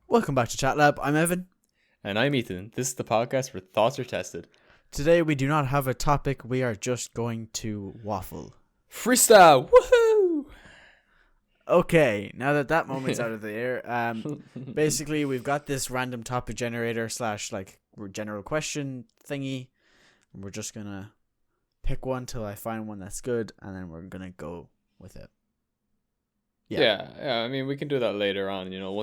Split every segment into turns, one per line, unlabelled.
Welcome back to Chat Lab. I'm Evan.
And I'm Ethan. This is the podcast where thoughts are tested.
Today we do not have a topic. We are just going to waffle.
Freestyle! Woohoo!
Okay, now that moment's out of the air, basically we've got this random topic generator slash like general question thingy. And we're just gonna pick one till I find one that's good, and then we're gonna go with it.
Yeah. I mean, we can do that later on. You know,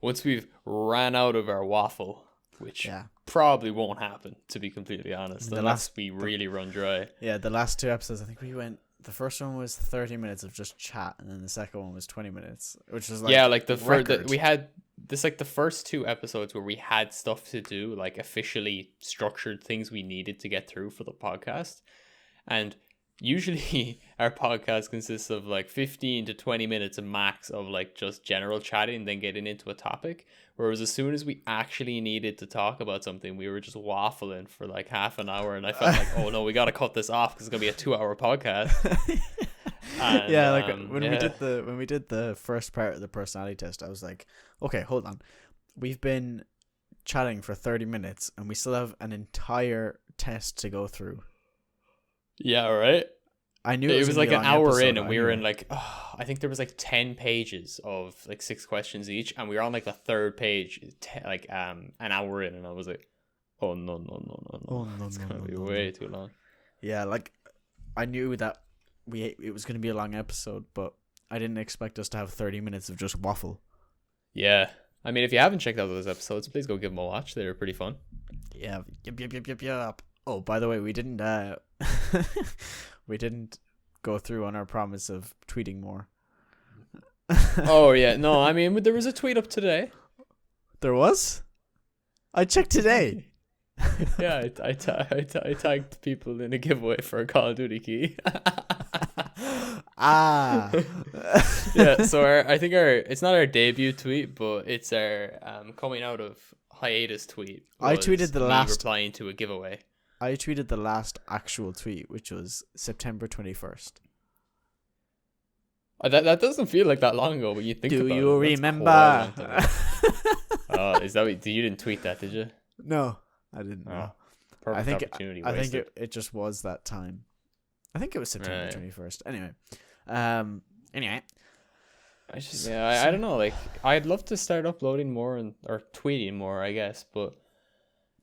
once we've ran out of our waffle, which probably won't happen, to be completely honest, unless we really run dry.
Yeah, the last two episodes, I think we went. The first one was 30 minutes of just chat, and then the second one was 20 minutes, which is like
the we had this like the first two episodes where we had stuff to do, like officially structured things we needed to get through for the podcast, and usually our podcast consists of like 15 to 20 minutes max of like just general chatting and then getting into a topic, whereas as soon as we actually needed to talk about something, we were just waffling for like half an hour, and I felt like, oh no, we got to cut this off because it's gonna be a 2-hour podcast. And,
when we did the first part of the personality test, I was like, okay, hold on, we've been chatting for 30 minutes and we still have an entire test to go through.
Yeah, right.
I knew
it was like an hour in, and we were in like, I think there was like 10 pages of like 6 questions each, and we were on like the third page, an hour in, and I was like, oh no, it's gonna be way too long.
Yeah, like I knew that it was gonna be a long episode, but I didn't expect us to have 30 minutes of just waffle.
Yeah, I mean, if you haven't checked out those episodes, please go give them a watch. They were pretty fun.
Yeah, yep. Oh, by the way, we didn't we didn't go through on our promise of tweeting more.
Oh yeah, no, I mean, there was a tweet up today.
There was? I checked today.
Yeah, I tagged people in a giveaway for a Call of Duty key. Yeah, so I think it's not our debut tweet, but it's our coming out of hiatus tweet.
I tweeted the last
replying to a giveaway.
I tweeted the last actual tweet, which was September 21st.
That doesn't feel like that long ago, but you think about it.
Do you remember?
Is that what, you didn't tweet that, did you?
No, I didn't.
Oh, perfect opportunity.
I think it just was that time. I think it was September 21st. Anyway. I don't know. Like, I'd love to start uploading more or tweeting more, I guess, but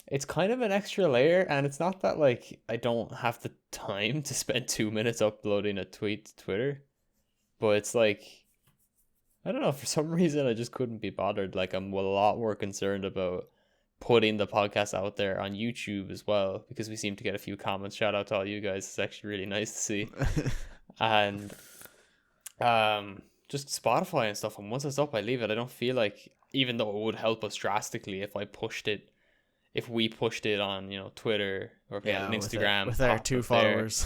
it's kind of an extra layer, and it's not that like I don't have the time to spend 2 minutes uploading a tweet to Twitter, but it's like, I don't know, for some reason I just couldn't be bothered. Like, I'm a lot more concerned about putting the podcast out there on YouTube as well, because we seem to get a few comments. Shout out to all you guys. It's actually really nice to see. And just Spotify and stuff, and once it's up I leave it. I don't feel like, even though it would help us drastically if we pushed it on, Twitter or on Instagram with our 2 followers.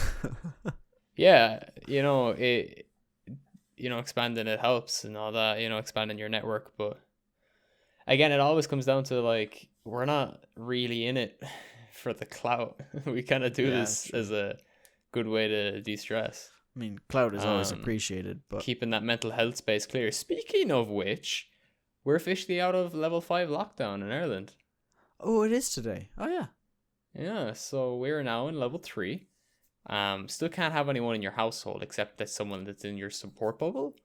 Yeah, expanding it helps and all that, expanding your network. But again, it always comes down to like, we're not really in it for the clout. We kind of do this as a good way to de-stress.
I mean, clout is always appreciated, but
keeping that mental health space clear. Speaking of which, we're officially out of level 5 lockdown in Ireland.
Oh, it is today. Oh, yeah.
Yeah, so we're now in level 3. Still can't have anyone in your household except that someone that's in your support bubble.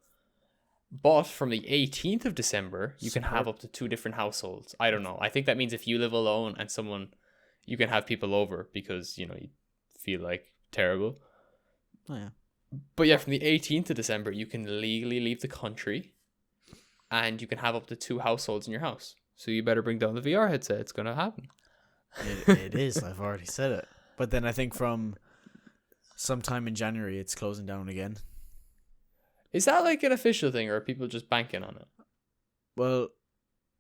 But from the 18th of December, you can have up to 2 different households. I don't know. I think that means if you live alone and you can have people over because, you feel like terrible.
Oh, yeah.
But yeah, from the 18th of December, you can legally leave the country and you can have up to 2 households in your house. So you better bring down the VR headset. It's going to happen.
It is. I've already said it. But then I think from sometime in January, it's closing down again.
Is that like an official thing, or are people just banking on it?
Well,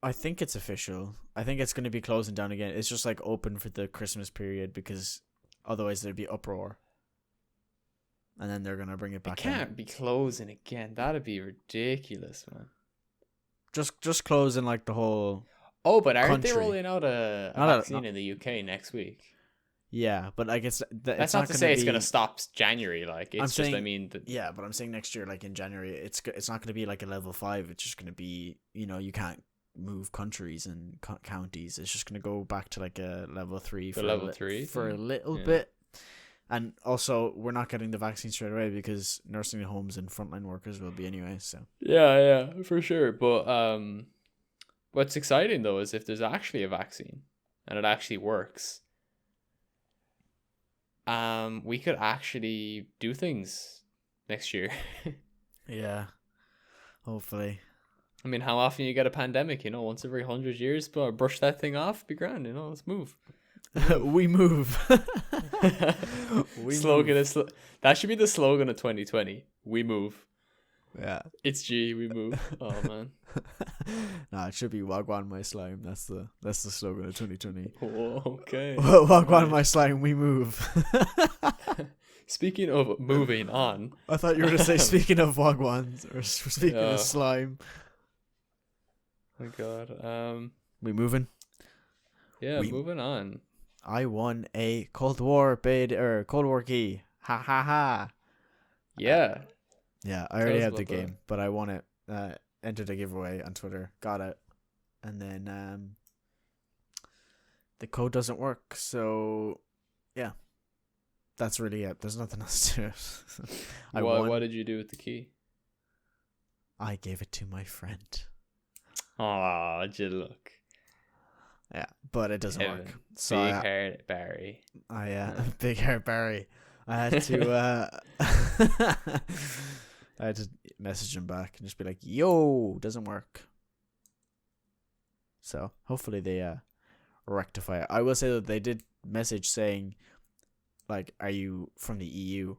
I think it's official. I think it's going to be closing down again. It's just like open for the Christmas period, because otherwise there'd be uproar. And then they're going to bring it back.
It can't be closing again. That'd be ridiculous, man.
Just closing like the whole
but aren't
country.
they rolling out a vaccine in the UK next week?
Yeah, but I guess
that's not to say it's going to stop January. Like, it's
yeah, but I'm saying next year, like in January, it's not going to be like a level 5. It's just going to be, you can't
move countries and counties. It's just going to go back to like a level 3
The
for
level 3
for a
thing?
little
Yeah.
bit. And also, we're not getting the vaccine straight away because nursing homes and frontline workers will be anyway. So
Yeah, for sure. But what's exciting though is if there's actually a vaccine and it actually works, we could actually do things next year.
yeah, hopefully.
I mean, how often you get a pandemic? Once every 100 years, but brush that thing off, be grand. Let's move.
We move.
Slogan is that should be the slogan of 2020. We move.
Yeah.
It's G. We move. Oh man.
Nah, it should be Wagwan my slime. That's the slogan of 2020.
Oh, okay.
Wagwan my slime, we move.
Speaking of moving on,
I thought you were to say speaking of Wagwans or speaking
Yeah.
of slime.
oh my god.
We moving.
Yeah.
We-
Moving on.
I won a Cold War key. Ha ha ha.
Yeah.
Yeah, I
Tell
already
us
have the
about that.
game, but I won it. Entered a giveaway on Twitter, got it, and then the code doesn't work. So, yeah, that's really it. There's nothing else to it. I won.
What did you do with the key?
I gave it to my friend.
Oh, did you look?
Yeah, but it doesn't
Evan,
work. So
big haired Barry.
big hair Barry. I had to I had to message him back and just be like, "Yo, doesn't work." So hopefully they rectify it. I will say that they did message saying, like, "Are you from the EU?"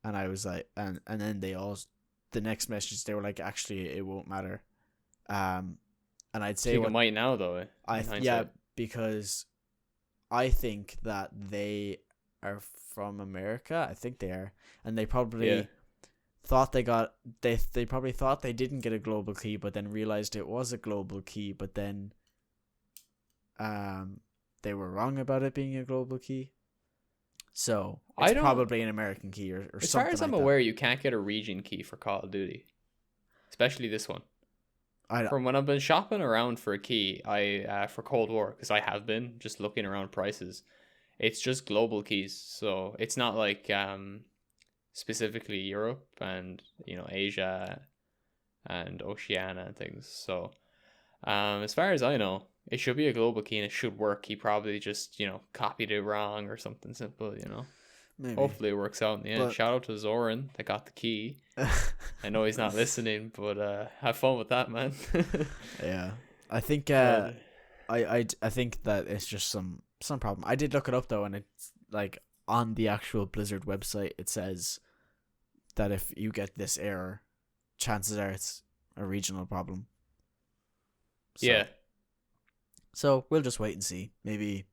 And I was like, and then the next message they were like, "Actually, it won't matter." And I'd
I
say
think
what
it might now though.
because I think that they are from America. I think they are, and they probably
Yeah.
thought they probably thought they didn't get a global key, but then realized it was a global key. But then, they were wrong about it being a global key. So it's probably an American key or
As
something
far as
like
I'm
that.
aware, you can't get a region key for Call of Duty, especially this one. From when I've been shopping around for a key, for Cold War, because I have been just looking around prices, it's just global keys. So it's not like specifically Europe and Asia and Oceania and things. So as far as I know, it should be a global key and it should work. He probably just copied it wrong or something simple.
Maybe.
Hopefully it works out in the end.
But-
Shout out to Zoran that got the key. I know he's not listening, but have fun with that, man.
Yeah, I think
Uh,
I think that it's just some problem. I did look it up though, and it's like on the actual Blizzard website, it says that if you get this error, chances are it's a regional problem. So,
yeah.
So we'll just wait and see. Maybe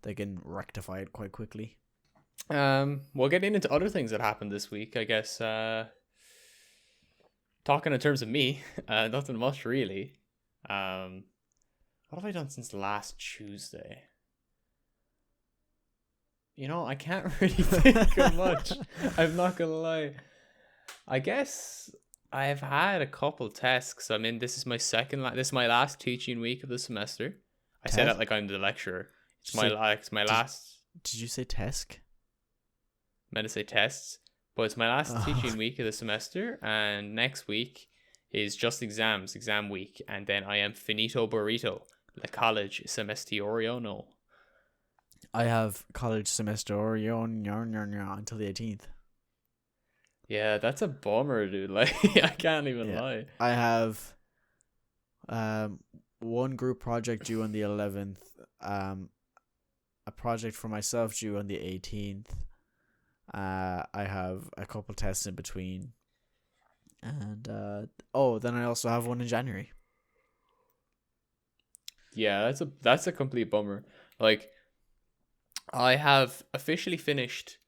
they can rectify it quite quickly.
Well, getting into other things that happened this week, I guess. Talking in terms of me, nothing much really. What have I done since last Tuesday? I can't really think of much. I'm not gonna lie. I guess I've had a couple tasks. I mean, this is my this is my last teaching week of the semester. I say
Test?
that like I'm the lecturer. It's
Did you
my last.
Did you say Tesk?
Meant to say tests, but it's my last
Oh.
teaching week of the semester, and next week is just exam week, and then I am finito burrito, the college semestrio. No,
I have college semester until the 18th.
yeah, that's a bummer, dude. Like, I can't even
Yeah.
lie.
I have one group project due on the 11th, a project for myself due on the 18th. I have a couple tests in between, and then I also have one in January.
Yeah, that's a complete bummer. Like, I have officially finished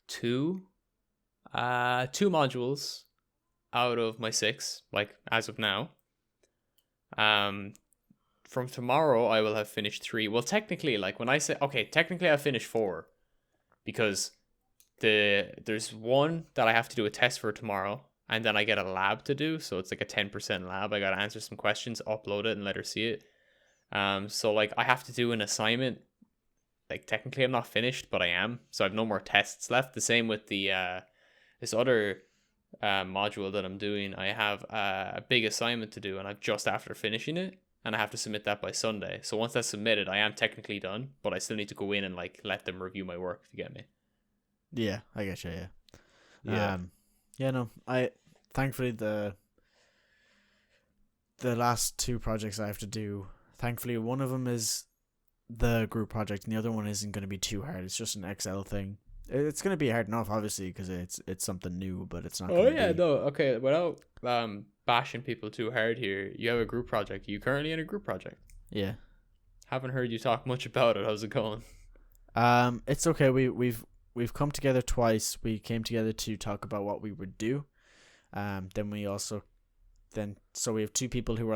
two modules out of my 6, like as of now. From tomorrow I will have finished 3. Well, technically, like when I say technically I finished 4, because there's one that I have to do a test for tomorrow, and then I get a lab to do. So it's like a 10% lab. I got to answer some questions, upload it, and let her see it. So like I have to do an assignment. Like technically I'm not finished, but I am. So I have no more tests left. The same with the this other module that I'm doing. I have a big assignment to do, and I'm just after finishing it, and I have to submit that by Sunday. So once that's submitted, I am technically done, but I still need to go in and like let them review my work to get me.
Yeah, I get you.
Yeah.
No, I thankfully the last two projects I have to do. Thankfully, one of them is the group project, and the other one isn't going to be too hard. It's just an Excel thing. It's going to be hard enough, obviously, because it's something new, but it's not.
Oh
gonna
yeah,
be...
no, okay. Without bashing people too hard here, you have a group project. Are you currently in a group project?
Yeah.
Haven't heard you talk much about it. How's it going?
It's okay. We've come together twice. We came together to talk about what we would do. Then we also so we have two people who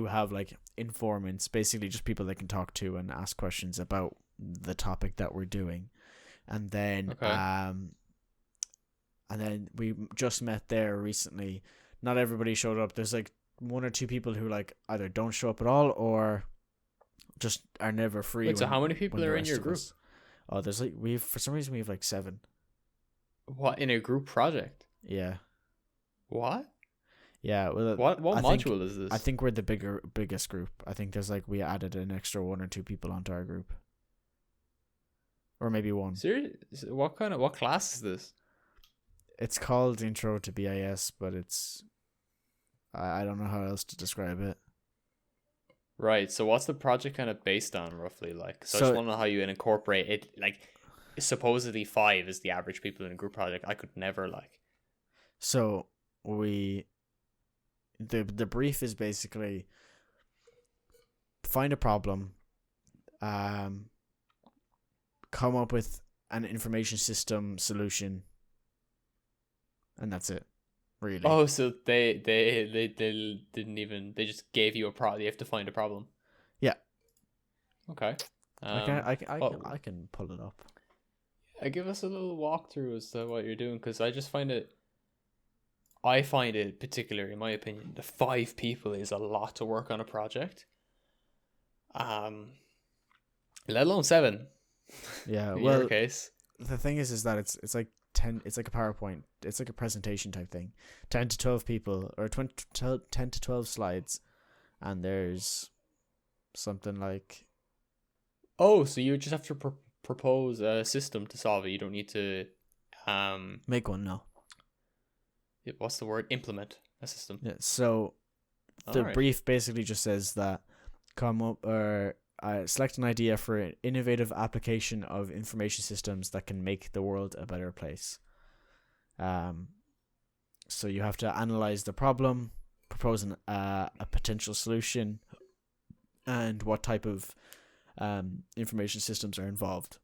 have informants, basically just people they can talk to and ask questions about the topic that we're doing. And then and then we just met there recently. Not everybody showed up. There's like one or two people who either don't show up at all or just are never free.
Wait, so how many people are in your group?
Oh, there's for some reason we have 7.
What, in a group project?
Yeah.
What?
Yeah. Well,
what module is this?
I think we're the biggest group. I think there's we added an extra 1 or 2 people onto our group. Or maybe 1.
Seriously? What class is this?
It's called Intro to BIS, but it's I don't know how else to describe it.
Right. So what's the project kind of based on roughly? So I just want to know how you incorporate it. Supposedly 5 is the average people in a group project. I could never
So the brief is basically find a problem, come up with an information system solution, and that's it. Really.
Oh, so they didn't even, they just gave you a problem. You have to find a problem.
Yeah.
Okay.
I can pull it up.
Give us a little walkthrough as to what you're doing, because I find it particular, in my opinion, the 5 people is a lot to work on a project. Let alone 7.
Yeah.
In
well,
your case,
the thing is that it's like 10. It's like a PowerPoint. It's like a presentation type thing. 10 to 12 people, or 10 to 12 slides, and there's something like.
Oh, so you just have to propose a system to solve it. You don't need to
Make one. No.
What's the word? Implement a system.
Yeah. So the brief basically just says that come up or select an idea for an innovative application of information systems that can make the world a better place. So you have to analyze the problem, propose a potential solution, and what type of information systems are involved,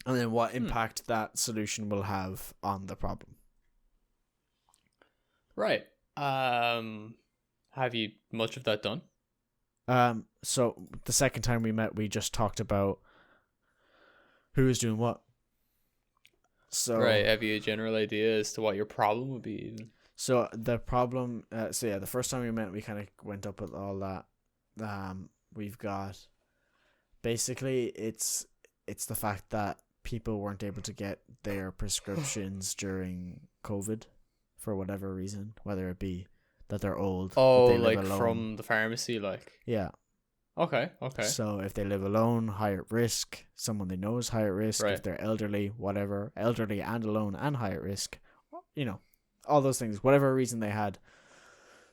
and then what impact that solution will have on the problem.
Right. Have you much of that done?
So the second time we met, we just talked about who is doing what. So
right. Have you a general idea as to what your problem would be? Even?
So the problem. The first time we met, we kind of went up with all that. We've got basically it's the fact that people weren't able to get their prescriptions during COVID for whatever reason, whether it be that they're old.
Oh,
that they live alone.
From the pharmacy,
Yeah.
Okay.
So if they live alone, high at risk, someone they know is high at risk,
right.
If they're elderly, whatever, elderly and alone and high at risk, all those things, whatever reason they had.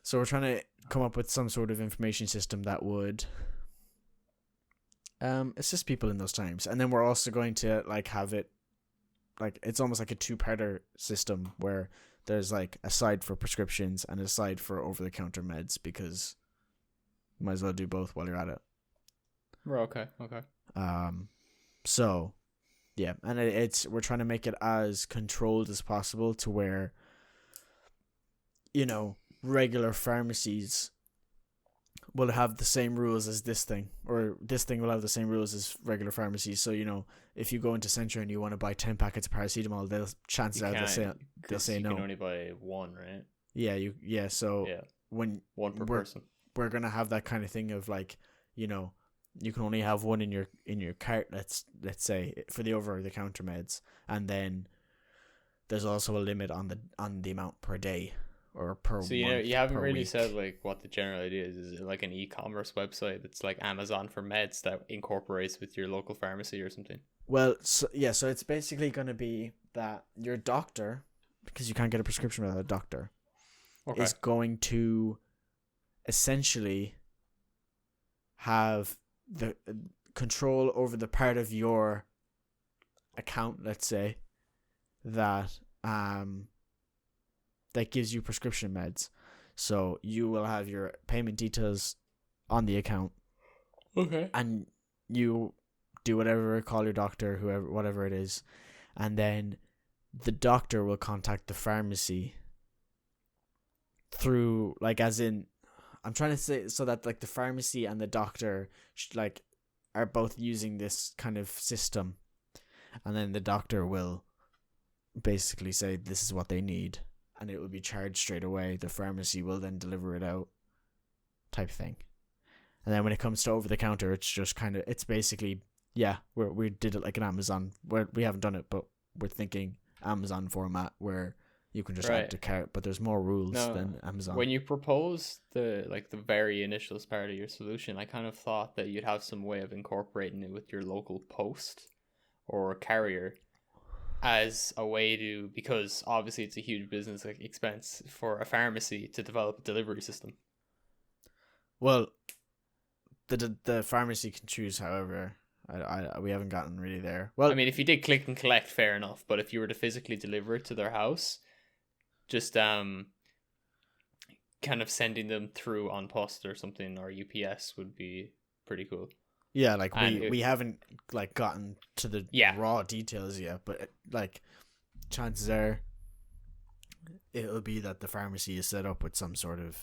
So we're trying to come up with some sort of information system that would assist people in those times. And then we're also going to have it, it's almost like a 2-parter system where there's a side for prescriptions and a side for over-the-counter meds, because you might as well do both while you're at it.
Okay.
So, yeah, and we're trying to make it as controlled as possible to where, regular pharmacies will have the same rules as this thing, or this thing will have the same rules as regular pharmacies. So if you go into Centra and you want to buy 10 packets of paracetamol, chances are they'll say
you
no.
can only buy one, right?
Yeah. So when
one per person,
we're gonna have that kind of thing of like, you can only have one in your cart. Let's say for the over the counter meds, and then there's also a limit on the amount per day or per month.
So you haven't really
week.
said like what the general idea is. Is it like an e-commerce website that's like Amazon for meds that incorporates with your local pharmacy or something?
Well, so it's basically going to be that your doctor, because you can't get a prescription without a doctor, is going to essentially have the control over the part of your account, let's say, that that gives you prescription meds. So you will have your payment details on the account.
Okay.
And you do whatever, call your doctor, whoever, whatever it is, and then the doctor will contact the pharmacy through, like, as in, I'm trying to say so that like the pharmacy and the doctor like are both using this kind of system, and then the doctor will basically say this is what they need, and it will be charged straight away. The pharmacy will then deliver it out, type thing. And then when it comes to over the counter, it's just kind of, it's basically, we did it like an Amazon. We haven't done it, but we're thinking Amazon format where you can just add to cart, but there's more rules than Amazon.
When you propose the very initial part of your solution, I kind of thought that you'd have some way of incorporating it with your local post or carrier as a way to, because obviously it's a huge business expense for a pharmacy to develop a delivery system.
Well, the pharmacy can choose, however. We haven't gotten really there. Well,
I mean, if you did click and collect, fair enough. But if you were to physically deliver it to their house, just kind of sending them through on post or something, or UPS would be pretty cool.
Yeah, like we haven't like gotten to the raw details yet, but like chances are it'll be that the pharmacy is set up with some sort of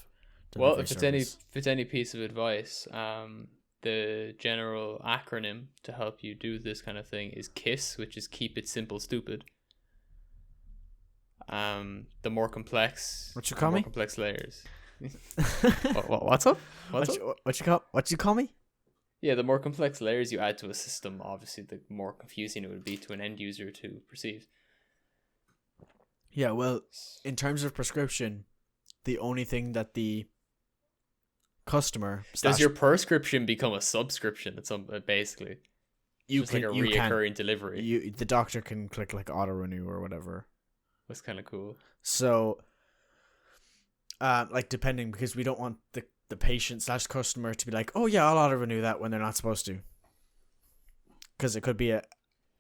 delivery service.
If it's any piece of advice, the general acronym to help you do this kind of thing is KISS, which is Keep It Simple Stupid. The more complex,
what you call me?
Complex layers.
What's up? What you call me?
Yeah, the more complex layers you add to a system, obviously, the more confusing it would be to an end user to perceive.
Yeah, well, in terms of prescription, the only thing that the customer
does your prescription become a subscription at some basically.
You
just
can
like a reoccurring delivery.
The doctor can click like auto renew or whatever.
That's kind of cool.
So, like depending, because we don't want the patient / customer to be like, oh yeah, I'll auto renew that when they're not supposed to. Because it could be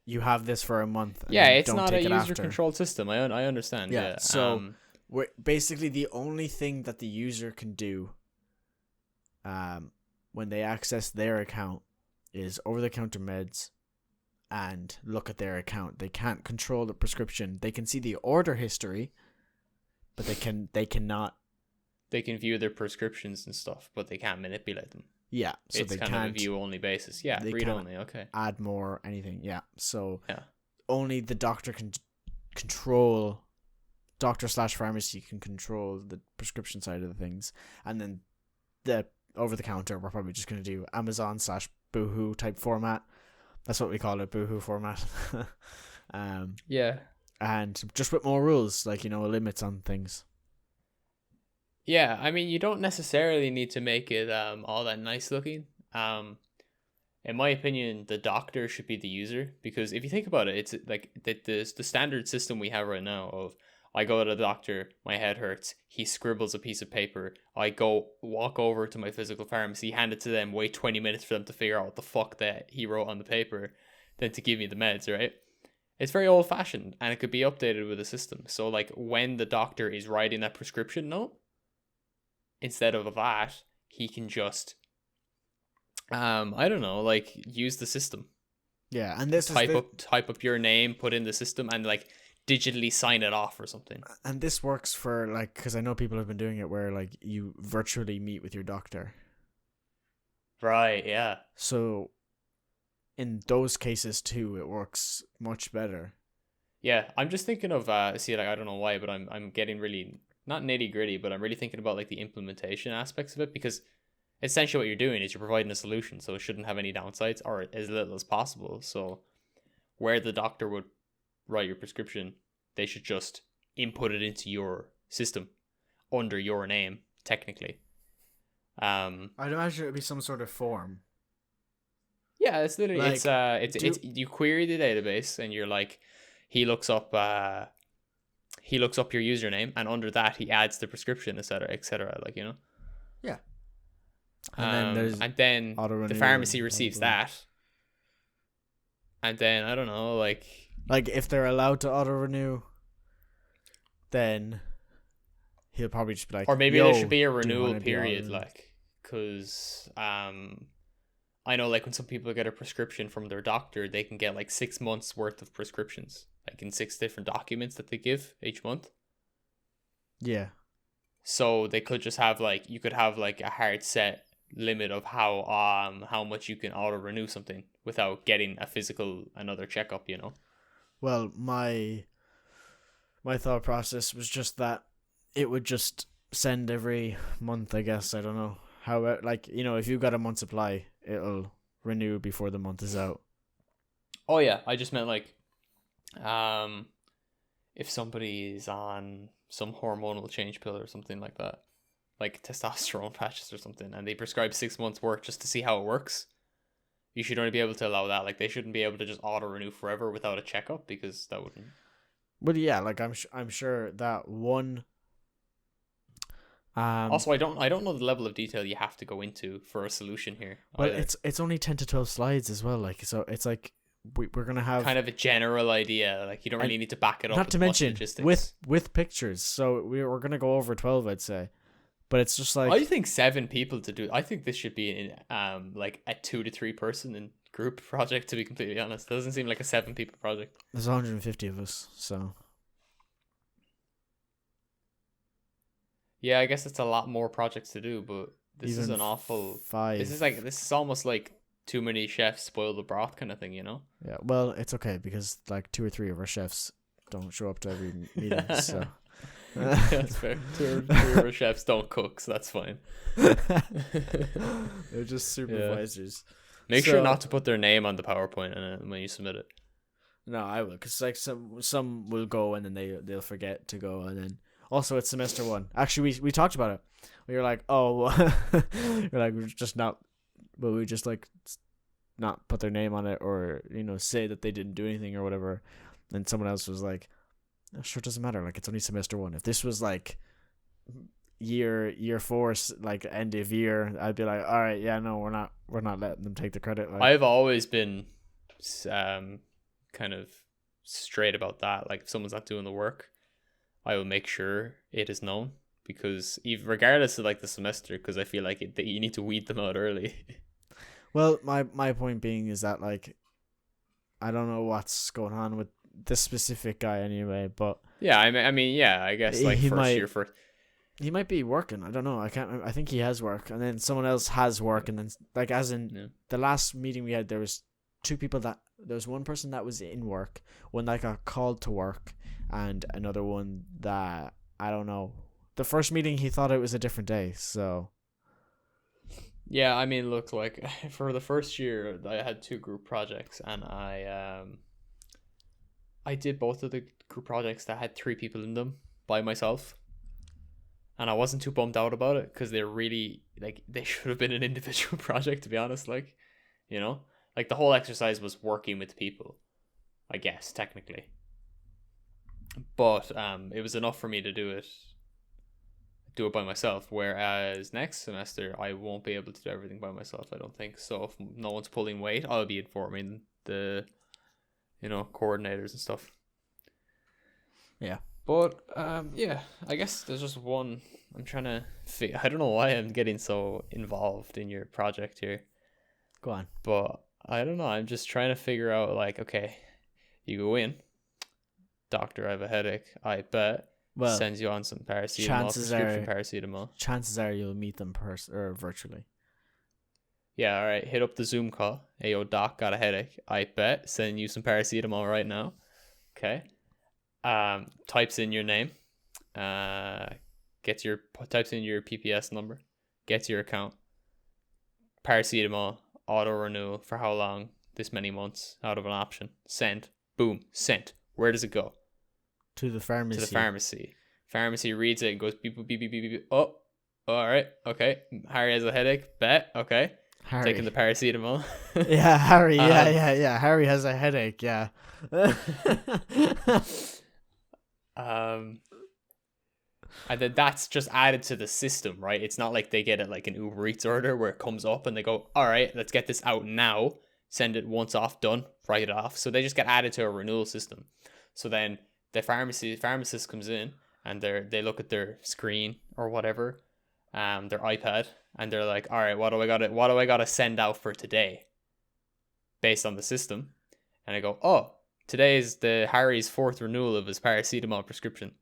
you have this for a month. And
it's
don't
not
take
a
it
user controlled system. I understand. Yeah.
So we're basically the only thing that the user can do, when they access their account, is over the counter meds, and look at their account. They can't control the prescription. They can see the order history, but they cannot.
They can view their prescriptions and stuff, but they can't manipulate them.
Yeah, so
it's
they
kind
can't,
of a view only basis. Yeah, read only. Okay.
Add more anything. Yeah, so
yeah,
only the doctor can control. Doctor / pharmacy can control the prescription side of the things, and then the over the counter, we're probably just going to do Amazon / Boohoo type format. That's what we call it, Boohoo format.
Yeah.
And just with more rules, like, limits on things.
Yeah, I mean, you don't necessarily need to make it all that nice looking. In my opinion, the doctor should be the user, because if you think about it, it's like the standard system we have right now of, I go to the doctor, my head hurts, he scribbles a piece of paper, I walk over to my physical pharmacy, hand it to them, wait 20 minutes for them to figure out what the fuck that he wrote on the paper, then to give me the meds, right? It's very old fashioned, and it could be updated with a system. So like when the doctor is writing that prescription note, instead of that, he can just, I don't know, like use the system.
Yeah, and this
type up your name, put in the system, and like digitally sign it off or something.
And this works for like, because I know people have been doing it where like you virtually meet with your doctor.
Right, yeah.
So in those cases too, it works much better.
Yeah, I'm just thinking of see, like, I don't know why, but I'm getting really not nitty gritty, but I'm really thinking about like the implementation aspects of it, because essentially what you're doing is you're providing a solution, so it shouldn't have any downsides, or as little as possible. So where the doctor would write your prescription, they should just input it into your system under your name, technically.
I'd imagine it'd be some sort of form.
Yeah, it's literally
Like,
it's you query the database and you're like, he looks up your username, and under that he adds the prescription, etc., etc. Like, you know.
Yeah. And
And then the pharmacy receives that, and then I don't know, like
if they're allowed to auto renew, then he'll probably just be like,
or maybe
"Yo,
there should be a
do you
renewal
wanna be
period,
auto-renewed?"
like, because I know, like, when some people get a prescription from their doctor, they can get like 6 months worth of prescriptions, like in 6 different documents that they give each month.
Yeah.
So they could just have like, you could have like a hard set limit of how much you can auto renew something without getting a physical another checkup, you know.
Well, my thought process was just that it would just send every month, I guess. I don't know how, like, you know, if you got a month supply, it'll renew before the month is out.
Oh yeah, I just meant like, if somebody is on some hormonal change pill or something like that, like testosterone patches or something, and they prescribe 6 months work just to see how it works, you should only be able to allow that. Like, they shouldn't be able to just auto renew forever without a checkup, because that wouldn't.
But yeah, like I'm sure that one.
Also, I don't know the level of detail you have to go into for a solution here.
Well,
either.
it's only 10 to 12 slides as well. Like, so it's like we're gonna have
kind of a general idea. Like, you don't really need to back it up.
Not to mention
logistics.
with pictures. So we're gonna go over 12, I'd say. But it's just like,
I think 7 people to do. I think this should be in like a 2 to 3 person in group project. To be completely honest, it doesn't seem like a 7 people project.
There's 150 of us, so.
Yeah, I guess it's a lot more projects to do, but this is an awful
5.
This is almost like too many chefs spoil the broth kind of thing, you know?
Yeah, well, it's okay because like 2 or 3 of our chefs don't show up to every meeting, so.
That's fair. 2 of our chefs don't cook, so that's fine.
They're just supervisors.
Make sure not to put their name on the PowerPoint when you submit it.
No, I will, because like some will go and then they'll forget to go, and then also it's semester 1. Actually, we talked about it. We were like, oh, we're just not, but we just like not put their name on it, or you know, say that they didn't do anything or whatever. And someone else was like, oh, sure, it doesn't matter. Like, it's only semester 1. If this was like year 4, like end of year, I'd be like, all right, yeah, no, we're not letting them take the credit. Like,
I've always been kind of straight about that. Like, if someone's not doing the work, I will make sure it is known, because regardless of like the semester, because I feel like you need to weed them out early.
Well, my point being is that, like, I don't know what's going on with this specific guy anyway, but
yeah, I mean, yeah, I guess like
he might be working. I don't know. I can't remember. I think he has work, and then someone else has work, and then like, as in the last meeting we had, there was 2 people there was one person that was in work, one that got called to work, and another one that, I don't know. The first meeting he thought it was a different day, so.
Yeah, I mean, look, like, for the first year, I had 2 group projects, and I did both of the group projects that had 3 people in them by myself, and I wasn't too bummed out about it, because they're really, like, they should have been an individual project, to be honest. Like, you know, like, the whole exercise was working with people, I guess, technically, but it was enough for me to do it by myself, whereas next semester I won't be able to do everything by myself, I don't think. So if no one's pulling weight, I'll be informing the, you know, coordinators and stuff.
Yeah.
But yeah, I guess there's just one. I'm trying to I don't know why I'm getting so involved in your project here.
Go on.
But I don't know, I'm just trying to figure out, like, okay, you go in, doctor, I have a headache, I bet. Well, sends you on some paracetamol, prescription paracetamol.
Chances are you'll meet them virtually.
Yeah, all right. Hit up the Zoom call. Hey, yo, doc, got a headache. I bet. Sending you some paracetamol right now. Okay. Types in your name. Types in your PPS number. Gets your account. Paracetamol. Auto renewal for how long? This many months out of an option. Send. Boom. Sent. Where does it go?
To the pharmacy.
To the pharmacy. Pharmacy reads it and goes beep, beep, beep, beep, beep, beep. Oh, all right. Okay. Harry has a headache. Bet. Okay.
Harry.
Taking the paracetamol.
Yeah, Harry. Yeah. Harry has a headache. Yeah.
And then that's just added to the system, right? It's not like they get it like an Uber Eats order where it comes up and they go, all right, let's get this out now. Send it once off, done, write it off. So they just get added to a renewal system. So then the pharmacist comes in and they look at their screen or whatever, their iPad, and they're like, all right, what do I gotta send out for today? Based on the system. And I go, oh, today is the Harry's 4th renewal of his paracetamol prescription.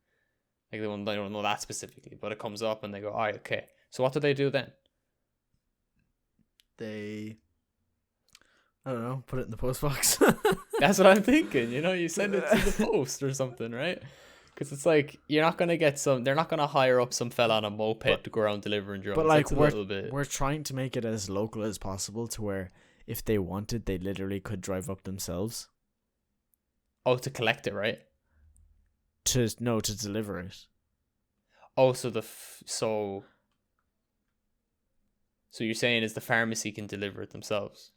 Like they don't know that specifically, but it comes up and they go, all right, okay. So what do they do then?
I don't know, put it in the post box.
That's what I'm thinking. You send it to the post or something, right? Because it's like they're not gonna hire up some fella on a moped to go around delivering drugs.
But like
we're
trying to make it as local as possible to where if they wanted, they literally could drive up themselves.
Oh, to collect it, right?
To deliver it.
Oh, so so you're saying is the pharmacy can deliver it themselves?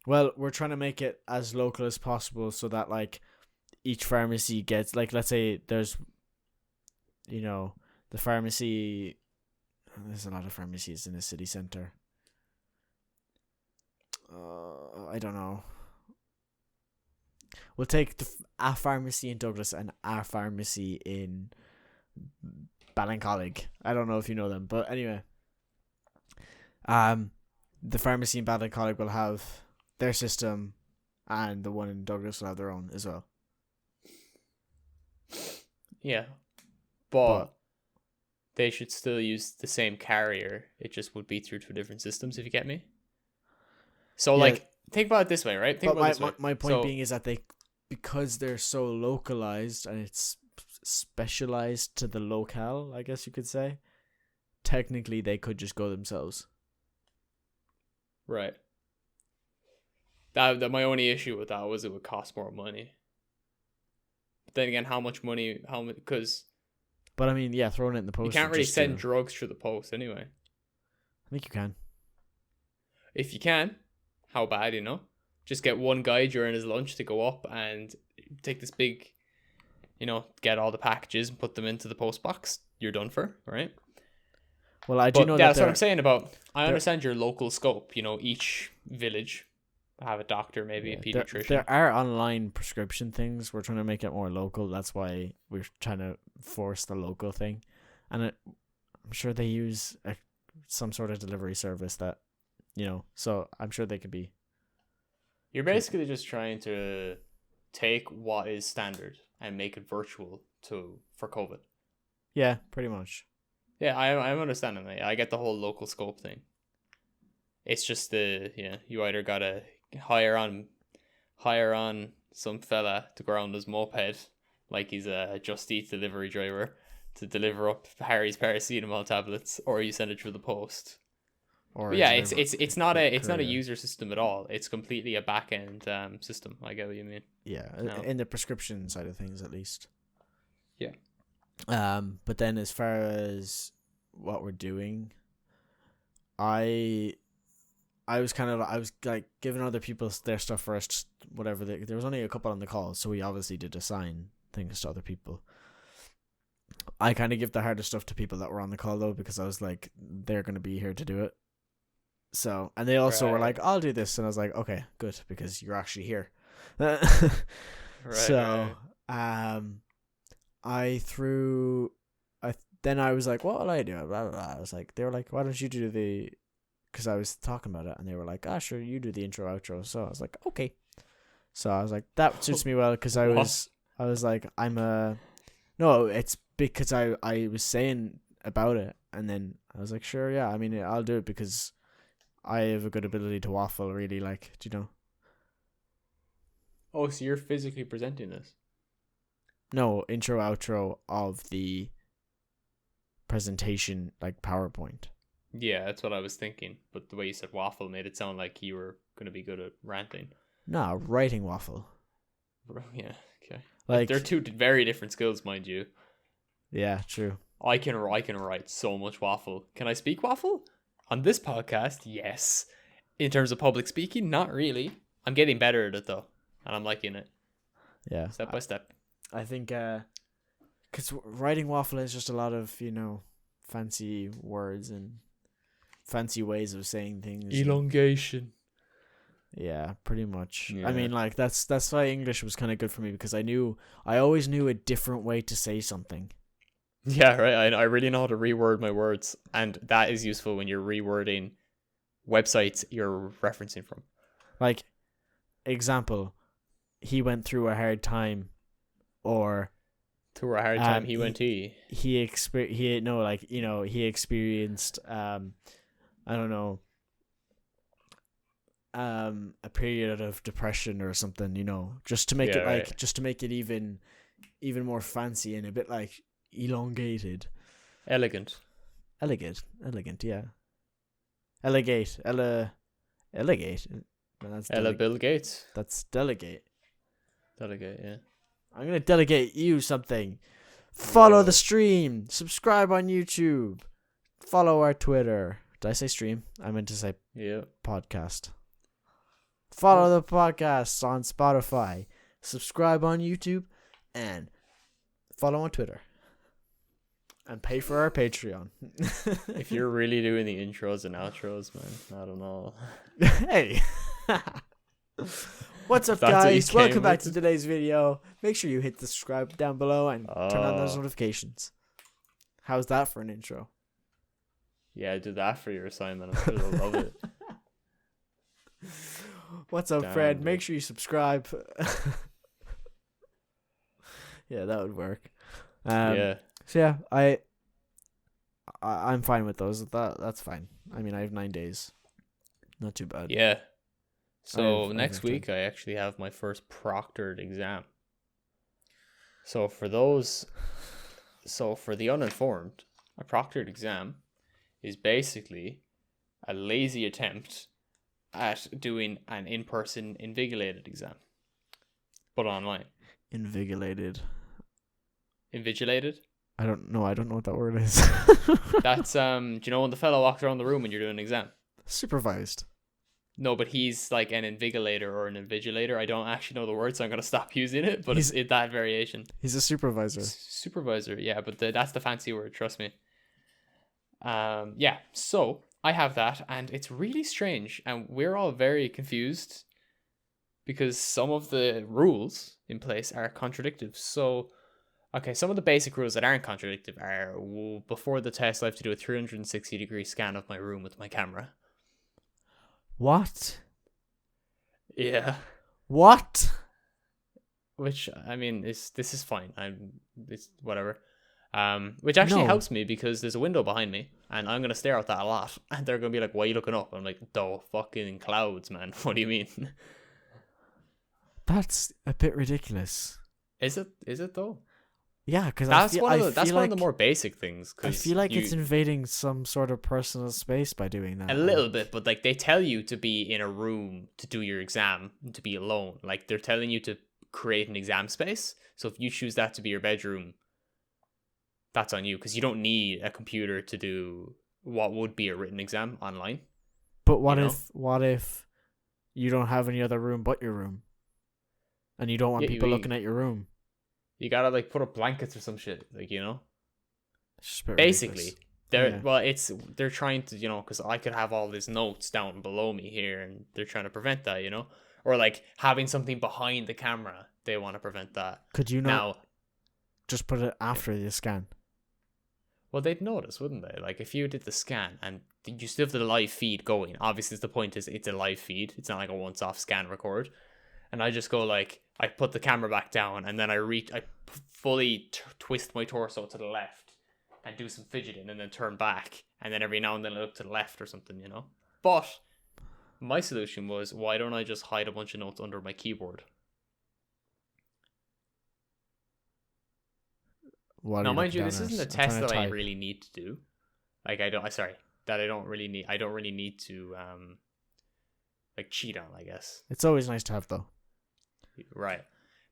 Well, we're trying to make it as local as possible so that like each pharmacy gets, like, let's say there's, the pharmacy. There's a lot of pharmacies in the city center. I don't know. We'll take a pharmacy in Douglas and a pharmacy in Ballincollig. I don't know if you know them, but anyway. The pharmacy in Ballincollig will have their system, and the one in Douglas will have their own as well.
Yeah, but they should still use the same carrier. It just would be through 2 different systems, if you get me. So, like, think about it this way, right?
My point being is that because they're so localized and it's specialized to the locale, I guess you could say, technically they could just go themselves.
Right. That my only issue with that was it would cost more money. But then again, how much money? Because.
But I mean, yeah, throwing it in the post.
You can't really send drugs through the post anyway.
I think you can.
If you can, how bad, Just get one guy during his lunch to go up and take this big, get all the packages and put them into the post box. You're done for, right?
Well, I do know
that's what I'm saying about. I understand your local scope. Each village have a doctor, maybe a pediatrician.
There are online prescription things. We're trying to make it more local. That's why we're trying to force the local thing, and I'm sure they use some sort of delivery service that, So I'm sure they could be.
You're basically just trying to take what is standard and make it virtual for COVID.
Yeah, pretty much.
Yeah, I'm understanding that. I get the whole local scope thing. It's just you either gotta hire on some fella to go around his moped like he's a Just Eat delivery driver to deliver up Harry's paracetamol tablets, or you send it through the post. But yeah, it's not a user system at all. It's completely a back end system. I get what you mean.
Yeah, in the prescription side of things, at least.
Yeah.
But then as far as what we're doing, I was like giving other people their stuff first. Whatever there was only a couple on the call, so we obviously did assign things to other people. I kind of give the harder stuff to people that were on the call though, because I was like, they're gonna be here to do it. So, and they also were like, I'll do this, and I was like, okay, good, because you're actually here. Then I was like, what will I do? Blah, blah, blah. I was like, they were like, why don't you do because I was talking about it, and they were like, sure, you do the intro, outro. So I was like, okay. So I was like, that suits me well, because I was like, no, it's because I was saying about it, and then I was like, sure, yeah, I mean, I'll do it because I have a good ability to waffle. Really, like, do you know?
Oh, so you're physically presenting this?
No, intro outro of the presentation, like PowerPoint.
Yeah, that's what I was thinking. But the way you said waffle made it sound like you were going to be good at ranting.
No, writing waffle.
Yeah, okay.
Like,
they're two very different skills, mind you.
yeah, true.
I can write so much waffle. Can I speak waffle? On this podcast, yes. In terms of public speaking, not really. I'm getting better at it though, and I'm liking it.
Yeah,
Step by step.
I think, because writing waffle is just a lot of, fancy words and fancy ways of saying things.
Elongation.
Yeah, pretty much.
Yeah.
I mean, like, that's why English was kind of good for me, because I always knew a different way to say something.
Yeah, right. I really know how to reword my words, and that is useful when you're rewording websites you're referencing from.
Like, example, he went through a hard time, or
Through a hard time, he went to.
he experienced I don't know, a period of depression or something, just to make just to make it even more fancy and a bit like elongated.
Elegant,
yeah. Elegate. That's
Ella Bill Gates.
That's delegate.
Delegate, yeah.
I'm gonna delegate you something. Follow the stream. Subscribe on YouTube. Follow our Twitter. Did I say stream? I meant to say podcast. Follow the podcasts on Spotify. Subscribe on YouTube. And follow on Twitter. And pay for our Patreon.
If you're really doing the intros and outros, man, I don't know.
Hey. What's up, guys? Welcome back to today's video. Make sure you hit the subscribe down below and turn on those notifications. How's that for an intro?
Yeah, do that for your assignment. I'm sure they'll love it.
What's up, Fred? Make sure you subscribe. Yeah, that would work.
Yeah.
So yeah, I'm fine with those. That's fine. I mean, I have 9 days. Not too bad.
Yeah. So next
time.
week I actually have my first proctored exam. So for the uninformed, a proctored exam is basically a lazy attempt at doing an in-person invigilated exam, but online.
Invigilated.
Invigilated?
I don't know what that word is.
That's do you know when the fellow walks around the room when you're doing an exam?
Supervised.
No, but he's like an invigilator or an invigilator. I don't actually know the word, so I'm gonna stop using it. But it's that variation.
He's a supervisor.
Supervisor, yeah, but that's the fancy word. Trust me. Yeah. So I have that, and it's really strange, and we're all very confused because some of the rules in place are contradictive. So, okay, some of the basic rules that aren't contradictive are before the test, I have to do a 360-degree scan of my room with my camera.
What?
Yeah.
What?
Which, I mean, this is fine. It's whatever. Which actually helps me because there's a window behind me and I'm gonna stare at that a lot. And they're gonna be like, "Why are you looking up?" I'm like, "The fucking clouds, man. What do you mean?"
That's a bit ridiculous.
Is it? Is it though?
Yeah, because
that's one of the more basic things.
I feel like it's invading some sort of personal space by doing that.
A little bit, but like they tell you to be in a room to do your exam, to be alone. Like they're telling you to create an exam space. So if you choose that to be your bedroom, that's on you because you don't need a computer to do what would be a written exam online.
But what if you don't have any other room but your room, and you don't want people looking at your room?
You gotta like put up blankets or some shit, like
It's just a bit
basically
ridiculous.
they're trying to because I could have all these notes down below me here, and they're trying to prevent that, or like having something behind the camera. They want to prevent that.
Could you not just put it after the scan?
Well, they'd notice, wouldn't they? Like if you did the scan and you still have the live feed going. Obviously, the point is it's a live feed. It's not like a once-off scan record. And I just go like, I put the camera back down and then I fully twist my torso to the left and do some fidgeting and then turn back. And then every now and then I look to the left or something, But my solution was, why don't I just hide a bunch of notes under my keyboard?
What
Now,
are
mind you,
looking
this
down
isn't a
at? I'm
test
trying to
that I
type.
really need to do. Like, I don't really need to like cheat on, I guess.
It's always nice to have though.
Right.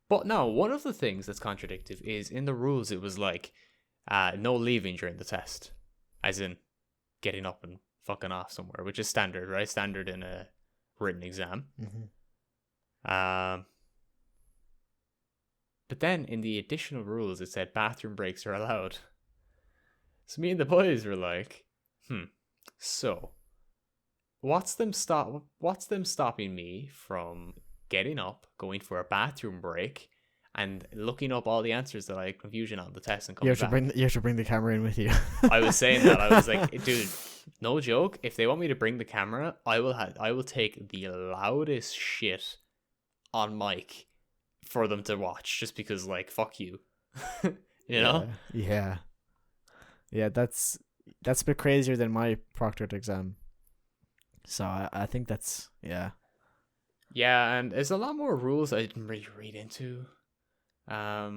But no, one of the things that's contradictive is in the rules it was like no leaving during the test. As in getting up and fucking off somewhere, which is standard, right? Standard in a written exam.
Mm-hmm.
But then in the additional rules it said bathroom breaks are allowed. So me and the boys were like, so what's them stopping me from getting up, going for a bathroom break, and looking up all the answers that I had confusion on the test and coming back?
You have to bring the camera in with you.
I was saying that. I was like, dude, no joke. If they want me to bring the camera, I will take the loudest shit on mic for them to watch, just because, like, fuck you. You know?
Yeah. That's a bit crazier than my proctored exam. So I think that's
Yeah, and there's a lot more rules I didn't really read into. I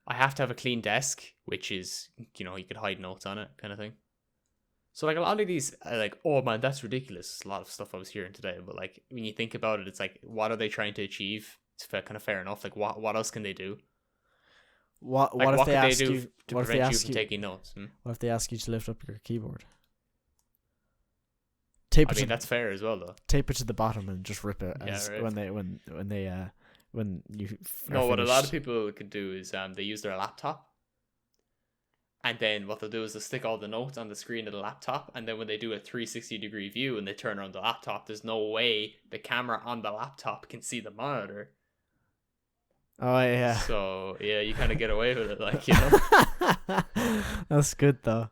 have to have a clean desk, which is, you could hide notes on it, kind of thing. So, like, a lot of these are like, oh man, that's ridiculous. A lot of stuff I was hearing today, but, like, when you think about it, it's like, what are they trying to achieve? It's kind of fair enough. Like, what else can they do?
what
Like,
if
what
they
could they
ask
do
you
to
what if they
prevent you
ask
from
you
taking notes?
what if they ask you to lift up your keyboard? Tape
I
it
mean,
to
that's fair as well, though.
tape it to the bottom and just rip it
Yeah,
as
right.
when you
No,
are
what a lot of
finished.
people could do is they use their laptop, and then what they'll do is they'll stick all the notes on the screen of the laptop, and then when they do a 360-degree view and they turn on the laptop, there's no way the camera on the laptop can see the monitor.
Oh yeah.
So yeah, you kind of get away with it, like, you know.
That's good though.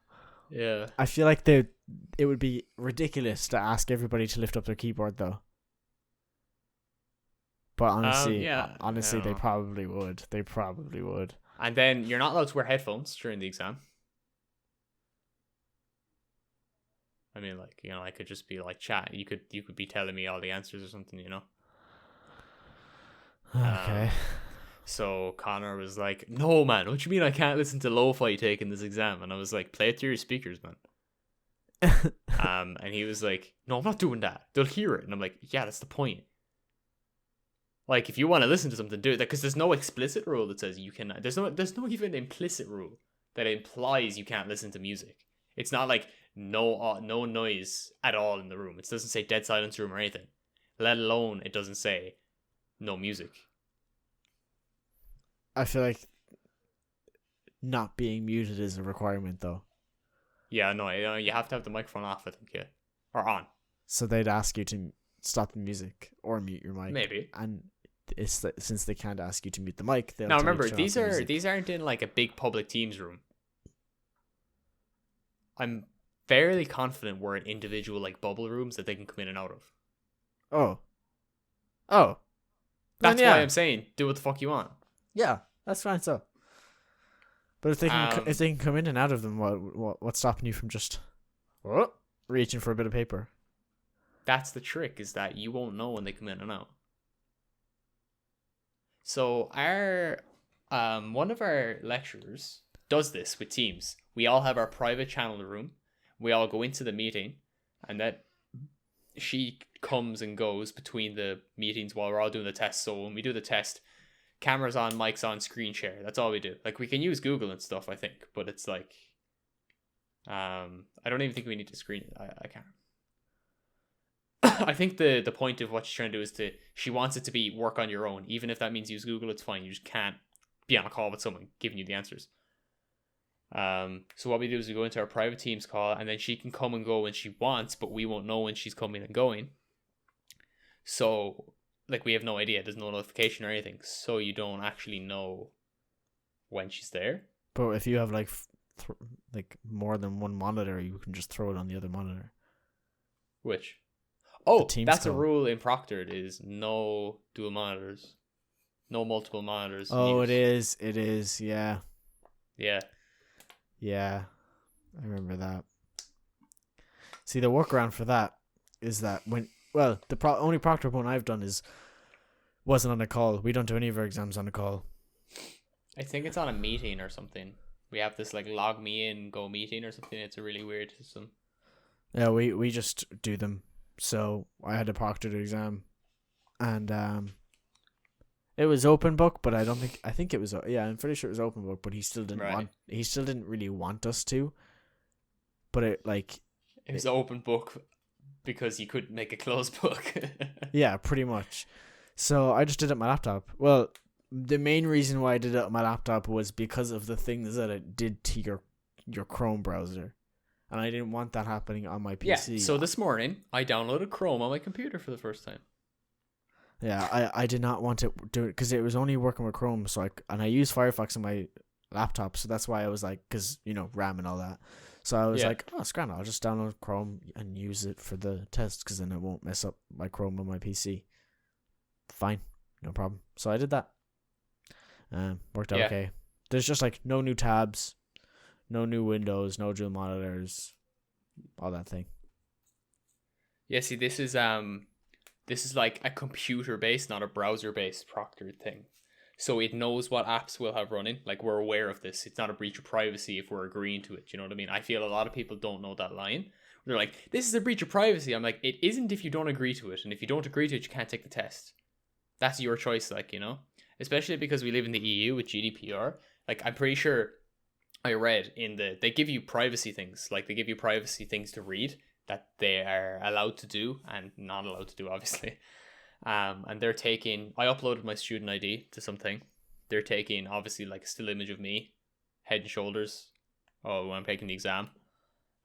Yeah.
I feel like it would be ridiculous to ask everybody to lift up their keyboard though. But honestly,
yeah, I
they
don't know.
probably would. They probably would.
And then you're not allowed to wear headphones during the exam. I mean, like, I could just be like chat. You could be telling me all the answers or something, you know.
Okay.
So Connor was like, "No, man, what you mean I can't listen to lo-fi taking this exam?" And I was like, "Play it through your speakers, man." And he was like, "No, I'm not doing that. They'll hear it." And I'm like, "Yeah, that's the point. Like, if you want to listen to something, do it. Because there's no explicit rule that says you can. There's no even implicit rule that implies you can't listen to music. It's not like no noise at all in the room. It doesn't say dead silence room or anything. Let alone it doesn't say no music."
I feel like not being muted is a requirement though.
Yeah, no, you have to have the microphone off, I think, yeah. Or on.
So they'd ask you to stop the music or mute your mic.
Maybe.
And since they can't ask you to mute the mic, they'll
Now
tell you
remember,
to turn off the music.
these aren't in like a big public Teams room. I'm fairly confident we're in individual like bubble rooms that they can come in and out of.
Oh.
That's
Then, yeah.
why I'm saying do what the fuck you want.
Yeah, that's fine. So, but if they can come in and out of them, what's stopping you from just reaching for a bit of paper?
That's the trick, is that you won't know when they come in and out. So our one of our lecturers does this with Teams. We all have our private channel room. We all go into the meeting, and that she comes and goes between the meetings while we're all doing the test. So when we do the test, cameras on, mics on, screen share. That's all we do. Like, we can use Google and stuff, I think, but it's like, I don't even think we need to screen it. I can't. I think the point of what she's trying to do is she wants it to be work on your own. Even if that means use Google, it's fine. You just can't be on a call with someone giving you the answers. So what we do is we go into our private Teams call, and then she can come and go when she wants, but we won't know when she's coming and going. So, like, we have no idea. There's no notification or anything, so you don't actually know when she's there.
But if you have like more than one monitor, you can just throw it on the other monitor.
Which? Oh, that's
call.
a rule in Proctored, is no dual monitors. No multiple monitors.
Oh,
used.
it is, yeah.
Yeah.
Yeah, I remember that. See, the workaround for that is that well, the only proctored one I've done wasn't on a call. We don't do any of our exams on a call.
I think it's on a meeting or something. We have this like log me in, go meeting or something. It's a really weird system.
Yeah, we just do them. So I had a proctored exam, and it was open book, but I think it was, yeah, I'm pretty sure it was open book, but he still didn't really want us to. But it
was open book because you couldn't make a closed book.
Yeah, pretty much. So I just did it on my laptop. Well, the main reason why I did it on my laptop was because of the things that it did to your Chrome browser. And I didn't want that happening on my PC.
Yeah, so this morning, I downloaded Chrome on my computer for the first time.
Yeah, I did not want to do it because it was only working with Chrome. So I use Firefox on my laptop. So that's why I was like, because, RAM and all that. So I was like, oh, scram, I'll just download Chrome and use it for the test because then it won't mess up my Chrome on my PC. Fine, no problem. So I did that. Worked out okay. There's just like no new tabs, no new windows, no dual monitors, all that thing.
Yeah, see, this is like a computer based, not a browser based proctored thing. So it knows what apps we'll have running. Like, we're aware of this. It's not a breach of privacy if we're agreeing to it. You know what I mean? I feel a lot of people don't know that line. They're like, this is a breach of privacy. I'm like, it isn't if you don't agree to it. And if you don't agree to it, you can't take the test. That's your choice, especially because we live in the EU with GDPR. Like, I'm pretty sure I read they give you privacy things. Like, they give you privacy things to read that they are allowed to do and not allowed to do, obviously. And they're taking, I uploaded my student ID to something. They're taking, obviously, like a still image of me, head and shoulders, when I'm taking the exam,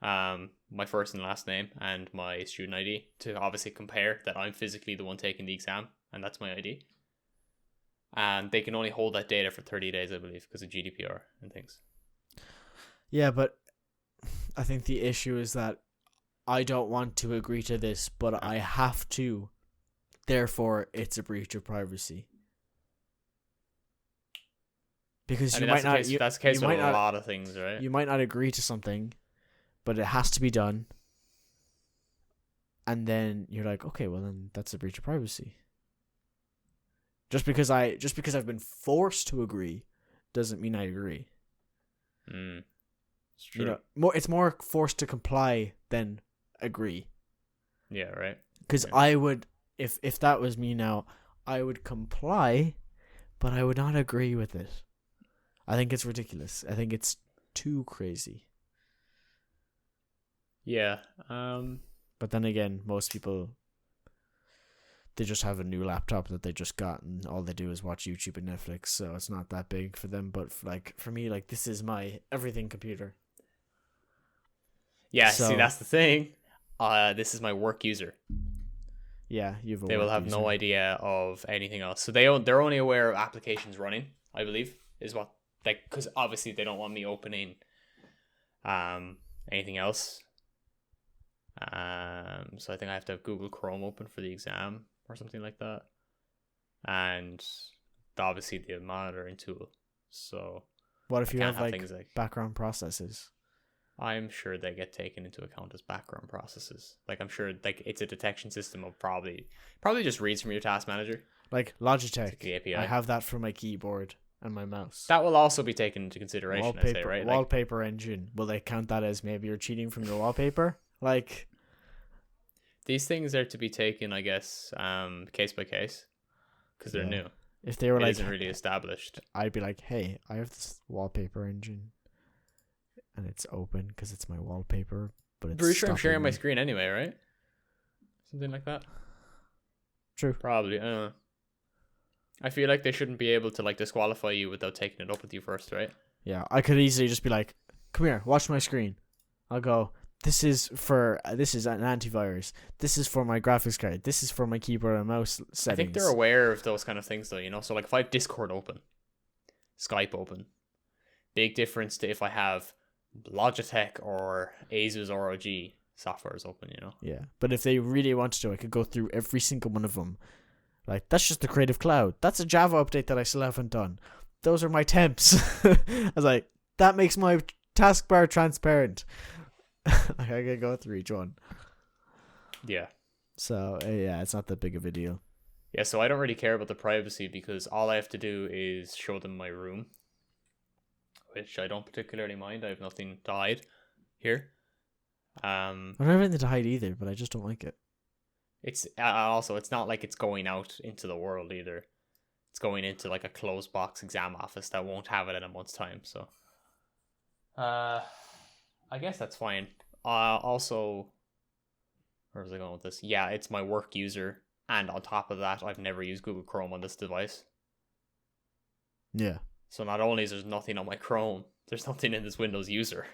my first and last name, and my student ID to obviously compare that I'm physically the one taking the exam, and that's my ID. And they can only hold that data for 30 days, I believe, because of GDPR and things.
Yeah, but I think the issue is that I don't want to agree to this, but I have to. Therefore, it's a breach of privacy. Because that's the case with a
lot of things, right?
You might not agree to something, but it has to be done. And then you're like, okay, well then that's a breach of privacy. Just because I've been forced to agree doesn't mean I agree.
It's true.
It's more forced to comply than agree.
Yeah, right.
Because I would, if that was me now, I would comply, but I would not agree with it. I think it's ridiculous. I think it's too crazy.
Yeah.
But then again, most people, they just have a new laptop that they just got, and all they do is watch YouTube and Netflix, so it's not that big for them. But for me, this is my everything computer.
Yeah, see, that's the thing. This is my work user.
Yeah,
they will have no idea of anything else. So they're only aware of applications running, I believe, is what, because obviously they don't want me opening anything else. So I think I have to have Google Chrome open for the exam or something like that, and obviously the monitoring tool. So
what if you have things like background processes?
I'm sure they get taken into account as background processes. I'm sure it's a detection system of probably just reads from your task manager. Like
Logitech,
the API.
I have that for my keyboard and my mouse.
That will also be taken into consideration.
Wallpaper,
I'd say, right?
Wallpaper engine. Will they count that as maybe you're cheating from your wallpaper?
These things are to be taken, I guess, case by case, because they're new.
If they were
it isn't really established,
I'd be like, hey, I have this wallpaper engine, and it's open because it's my wallpaper. But it's
pretty sure I'm sharing my screen anyway, right? Something like that.
True.
Probably. I don't know. I feel like they shouldn't be able to disqualify you without taking it up with you first, right?
Yeah, I could easily just be like, come here, watch my screen. I'll go, this is an antivirus. This is for my graphics card. This is for my keyboard and mouse settings.
I think they're aware of those kind of things though, So if I have Discord open, Skype open, big difference to if I have Logitech or Asus ROG software is open,
Yeah, but if they really wanted to, I could go through every single one of them. That's just the Creative Cloud. That's a Java update that I still haven't done. Those are my temps. I was like, that makes my taskbar transparent. I could go through each one.
Yeah.
So yeah, it's not that big of a deal.
Yeah, so I don't really care about the privacy because all I have to do is show them my room, which I don't particularly mind. I have nothing to hide here.
I don't have anything to hide either, but I just don't like it.
It's also, it's not like it's going out into the world either. It's going into like a closed box exam office that won't have it in a month's time. So, I guess that's fine. Also, where was I going with this? Yeah, it's my work user, and on top of that, I've never used Google Chrome on this device.
Yeah.
So not only is there nothing on my Chrome, there's nothing in this Windows user.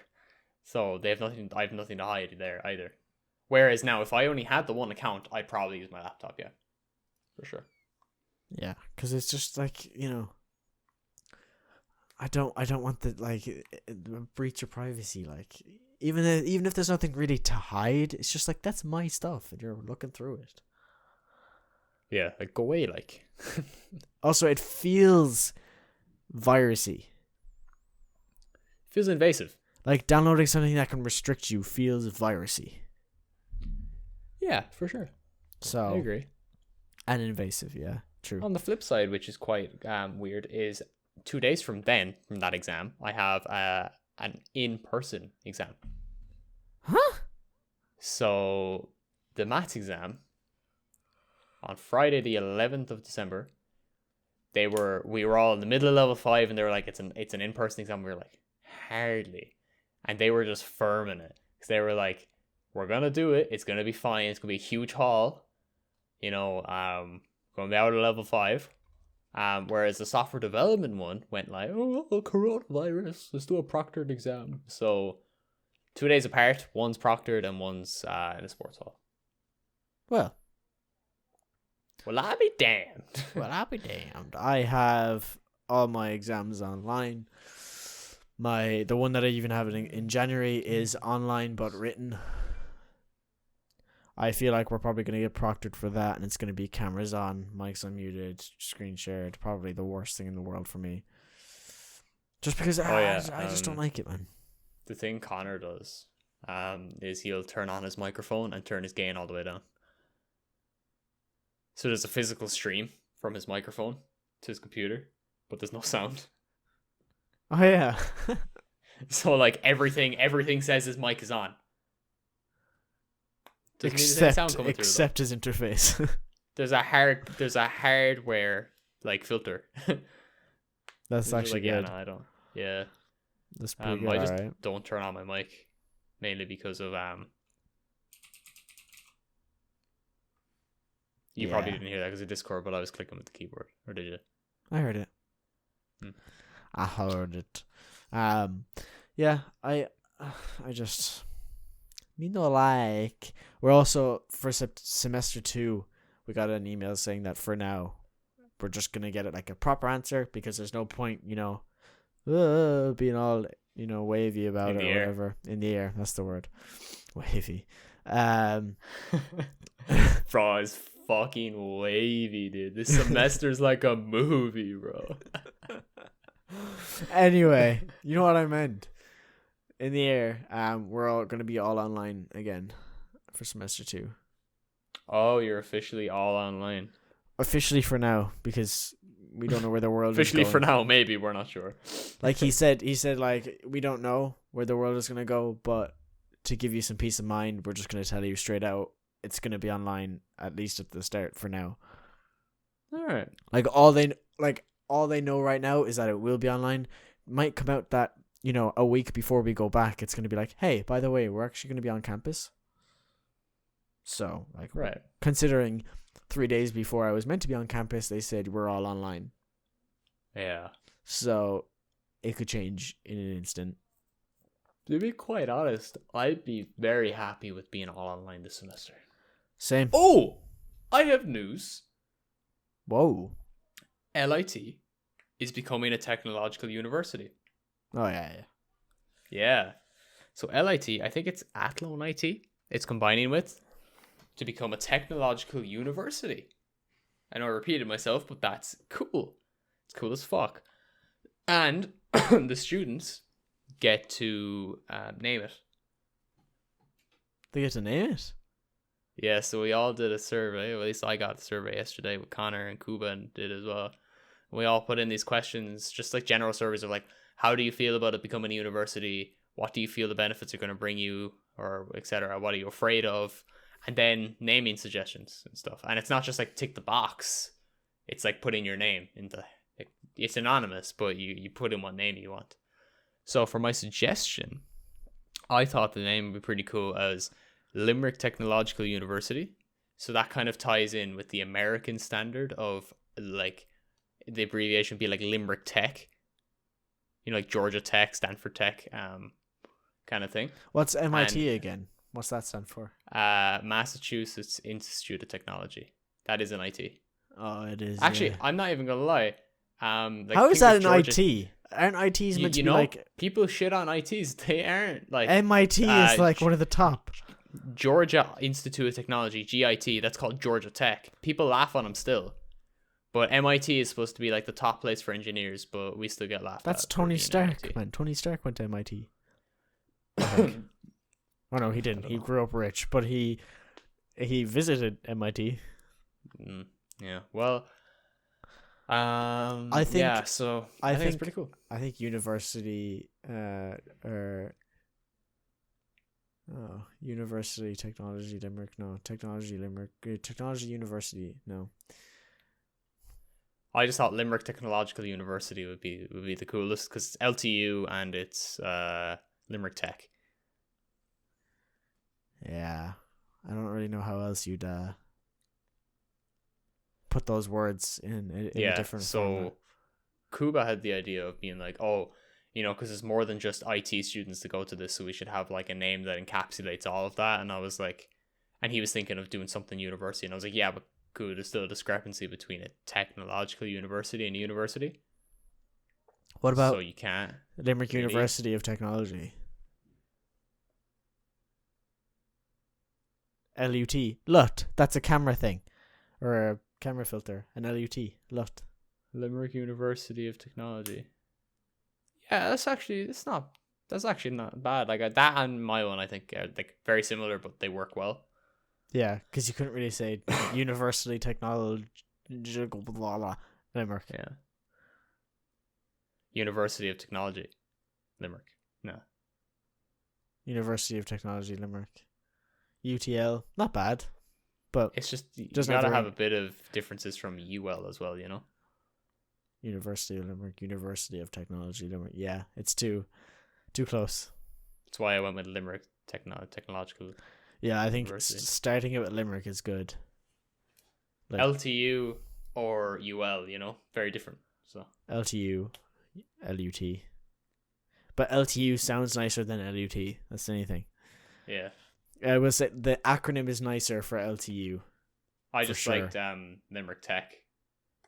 So they have nothing. I have nothing to hide there either. Whereas now, if I only had the one account, I'd probably use my laptop. Yeah, for sure.
Yeah, because it's just like, I don't want the breach of privacy. Like even if there's nothing really to hide, it's just like that's my stuff, and you're looking through it.
Yeah, like go away, like.
Also, it feels virusy.
Feels invasive.
Like downloading something that can restrict you feels virusy.
Yeah, for sure.
So
I agree.
And invasive, yeah, true.
On the flip side, which is quite weird, is 2 days from that exam, I have an in-person exam.
Huh?
So the maths exam on Friday the 11th of December, we were all in the middle of level 5, and they were like, it's an in-person exam. We were like, hardly. And they were just firm in it, because they were like, we're gonna do it, it's gonna be fine, it's gonna be a huge haul, gonna be out of level 5. Whereas the software development one went like, oh, coronavirus, let's do a proctored exam. So 2 days apart, one's proctored and one's in a sports hall.
Well,
I'll be damned.
I'll be damned. I have all my exams online. The one that I even have in January is online but written. I feel like we're probably going to get proctored for that, and it's going to be cameras on, mics unmuted, screen shared. Probably the worst thing in the world for me. Just because I just don't like it, man.
The thing Connor does is he'll turn on his microphone and turn his gain all the way down. So there's a physical stream from his microphone to his computer, but there's no sound.
Oh, yeah.
So, like, everything says his mic is on.
Except his interface.
There's a hardware like filter.
That's actually
like,
good.
Yeah, no, I don't. Yeah.
That's pretty good.
I just
right?
don't turn on my mic, mainly because of You probably didn't hear that because of Discord, but I was clicking with the keyboard, or did you?
I heard it. I heard it. Yeah, I just. We're also for semester 2. We got an email saying that for now, we're just gonna get it like a proper answer, because there's no point, being all wavy about it or whatever. In the air, that's the word, wavy.
Bro, it's fucking wavy, dude. This semester's like a movie, bro.
Anyway, you know what I meant. In the air, we're all going to be all online again for semester 2.
Oh, you're officially all online.
Officially for now, because we don't know where the world
officially
is going.
For now, maybe, we're not sure.
Like he said like, we don't know where the world is going to go, but to give you some peace of mind, we're just going to tell you straight out, it's going to be online, at least at the start for now.
All right.
Like all they know right now is that it will be online. Might come out that, a week before we go back, it's going to be like, hey, by the way, we're actually going to be on campus. So, like,
right.
Considering 3 days before I was meant to be on campus, they said we're all online.
Yeah.
So, it could change in an instant.
To be quite honest, I'd be very happy with being all online this semester.
Same.
Oh! I have news.
Whoa.
LIT is becoming a technological university.
Oh, yeah.
Yeah. So LIT, I think it's Athlone IT, it's combining with to become a technological university. I know I repeated myself, but that's cool. It's cool as fuck. And the students get to name it.
They get to name it?
Yeah, so we all did a survey. Or at least I got the survey yesterday with Connor and Kuba and did as well. We all put in these questions, just like general surveys of like, how do you feel about it becoming a university? What do you feel the benefits are going to bring you, or etc.? What are you afraid of? And then naming suggestions and stuff. And it's not just like tick the box. It's like putting your name into. It's anonymous, but you put in what name you want. So for my suggestion, I thought the name would be pretty cool as Limerick Technological University. So that kind of ties in with the American standard of like the abbreviation would be like Limerick Tech. You know, like Georgia Tech, Stanford Tech, kind of thing.
What's MIT again? What's that stand for?
Massachusetts Institute of Technology. That is an IT.
Oh, it is.
Actually,
yeah.
I'm not even gonna lie. Like,
How is that an
Georgia,
IT? Aren't ITs meant to
you
be
know,
like
people shit on ITs. They aren't like
MIT is like one of the top.
Georgia Institute of Technology, GIT. That's called Georgia Tech. People laugh on them still. But MIT is supposed to be like the top place for engineers, but we still get laughed
That's
at. for
Tony
being
Stark,
MIT.
man. Tony Stark went to MIT. Oh no, he didn't. He grew up rich, but he visited MIT.
Yeah. Well,
I think.
yeah. So I think it's pretty cool.
I think university, university technology Limerick. No, technology Limerick. Technology university. No.
I just thought Limerick Technological University would be the coolest because it's LTU and it's Limerick Tech.
Yeah, I don't really know how else you'd put those words in a different format.
Kuba had the idea of being like, oh, you know, because it's more than just IT students to go to this, so we should have like a name that encapsulates all of that. And I was like, and he was thinking of doing something university, and I was like, yeah, but cool, there's still a discrepancy between a technological university and a university.
What about
so you can't
Limerick
really?
University of Technology? LUT. LUT. That's a camera thing. Or a camera filter. An LUT. LUT.
Limerick University of Technology. Yeah, that's actually not bad. Like that and my one, I think are like very similar, but they work well.
Yeah, because you couldn't really say University Technology blah, blah, Limerick.
Yeah. University of Technology, Limerick. No.
University of Technology Limerick. UTL. Not bad. But
It's just you
Doesn't have
gotta
the
have
ring.
a bit of differences from UL as well, you know?
University of Limerick. University of Technology Limerick. Yeah, it's too close.
That's why I went with Limerick Technological.
Yeah, I think
University.
starting it with Limerick is good. Like
LTU or UL, you know? Very different. So
LTU, LUT. But LTU sounds nicer than LUT. That's the only thing.
yeah.
I will say the acronym is nicer for LTU.
I
For
just
sure.
liked Limerick Tech.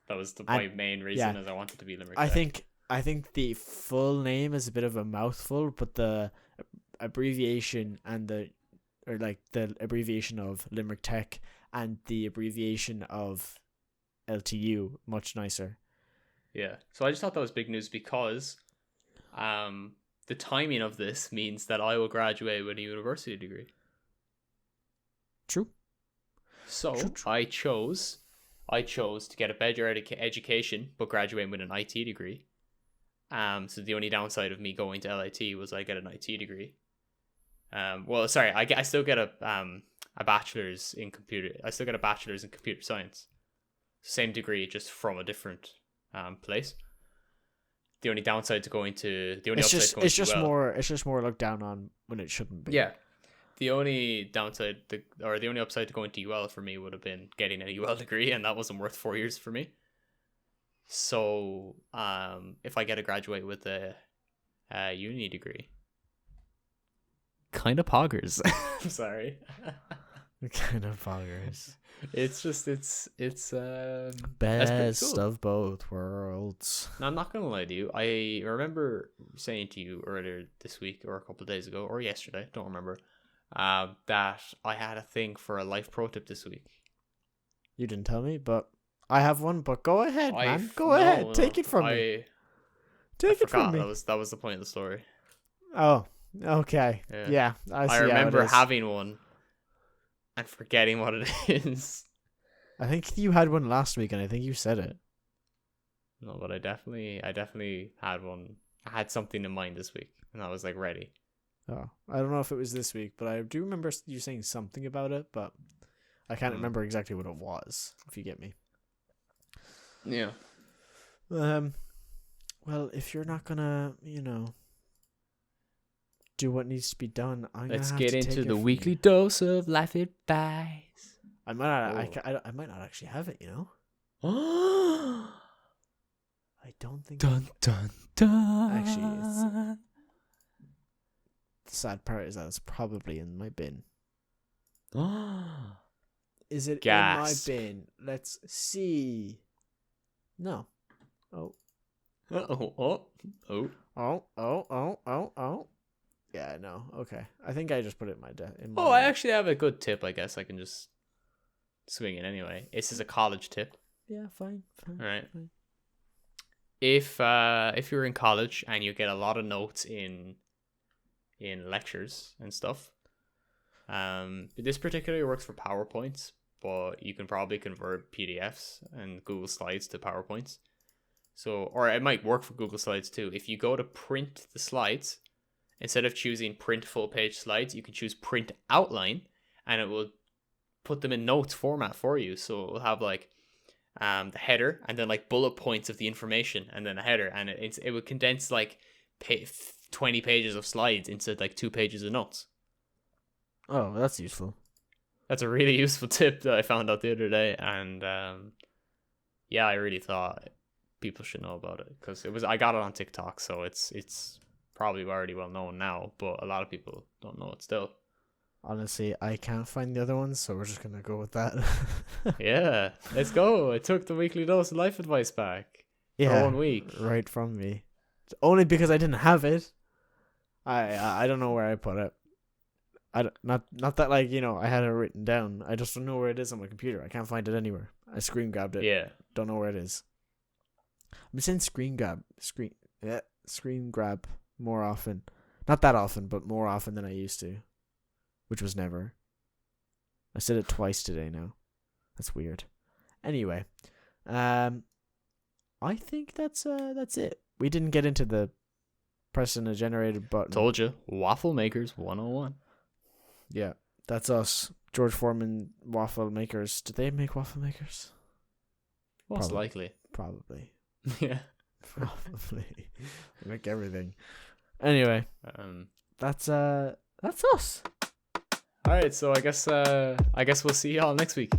That was
And-
my main reason
yeah.
is I wanted to be Limerick
I
Tech.
think the full name is a bit of a mouthful, but the abbreviation and the abbreviation of Limerick Tech and the abbreviation of LTU much nicer.
Yeah. So I just thought that was big news because the timing of this means that I will graduate with a university degree.
True.
So
True.
I chose to get a better education, but graduate with an IT degree. So the only downside of me going to LIT was I get an IT degree. Well, sorry, I still get a bachelor's in computer. I still get a bachelor's in computer science. Same degree, just from a different place. The only downside to going to the only
It's
upside
just
to going
it's
to
just
UL,
more looked down on when it shouldn't be.
yeah. The only downside, the only upside to going to UL for me would have been getting a UL degree, and that wasn't worth 4 years for me. So, if I get to graduate with a uni degree, kind of poggers. I'm sorry.
Kind of boggers.
It's just it's that's pretty
Best
cool.
of both worlds.
Now, I'm not gonna lie to you. I remember saying to you earlier this week, or a couple of days ago, or yesterday, don't remember, that I had a thing for a life pro tip this week.
You didn't tell me, but I have one. But go ahead, man. Go
No,
ahead. Take it from me.
I
Take it
forgot
from me.
that was the point of the story.
Oh, okay.
Yeah.
Yeah, I see
I
how it
remember
is.
having one, and forgetting what it is.
I think you had one last week, and I think you said it.
No, but I definitely had one. I had something in mind this week, and I was like ready.
Oh, I don't know if it was this week, but I do remember you saying something about it, but I can't remember exactly what it was, if you get me.
Yeah.
Well, if you're not gonna, do what needs to be done,
Let's
gonna have
get
to
into
take
the
it from
weekly
you.
dose of life advice.
I might not. I might not actually have it. I don't think.
Dun dun dun.
Actually, the sad part is that it's probably in my bin. Is it
Gasp.
in my bin? Let's see. No. Oh. Oh. Yeah, no. Okay. I think I just put it in my
Oh, I actually have a good tip. I guess I can just swing it anyway. This is a college tip.
Yeah, fine.
All right.
Fine.
If you're in college and you get a lot of notes in lectures and stuff, this particularly works for PowerPoints, but you can probably convert PDFs and Google Slides to PowerPoints. So, or it might work for Google Slides too. If you go to print the slides, instead of choosing print full page slides, you can choose print outline, and it will put them in notes format for you. So it will have like the header and then like bullet points of the information and then a header, and it would condense like 20 pages of slides into like 2 pages of notes.
Oh, that's useful.
That's a really useful tip that I found out the other day, and yeah, I really thought people should know about it because I got it on TikTok, so it's probably already well known now, but a lot of people don't know it still.
Honestly, I can't find the other ones, so we're just gonna go with that.
Yeah, let's go. I took the weekly dose of life advice back.
Yeah,
for 1 week.
right from me. Only because I didn't have it. I don't know where I put it. Not that like I had it written down. I just don't know where it is on my computer. I can't find it anywhere. I screen grabbed it.
Yeah.
Don't know where it is. I've been saying screen grab more often. Not that often, but more often than I used to, which was never. I said it twice today now. That's weird. Anyway, I think that's it. We didn't get into the pressing a generated button.
Told you. Waffle Makers 101.
Yeah, that's us. George Foreman waffle makers. Did they make waffle makers?
Most likely.
Probably.
Yeah.
Probably. They make everything. Anyway, that's us.
All right, so I guess we'll see y'all next week.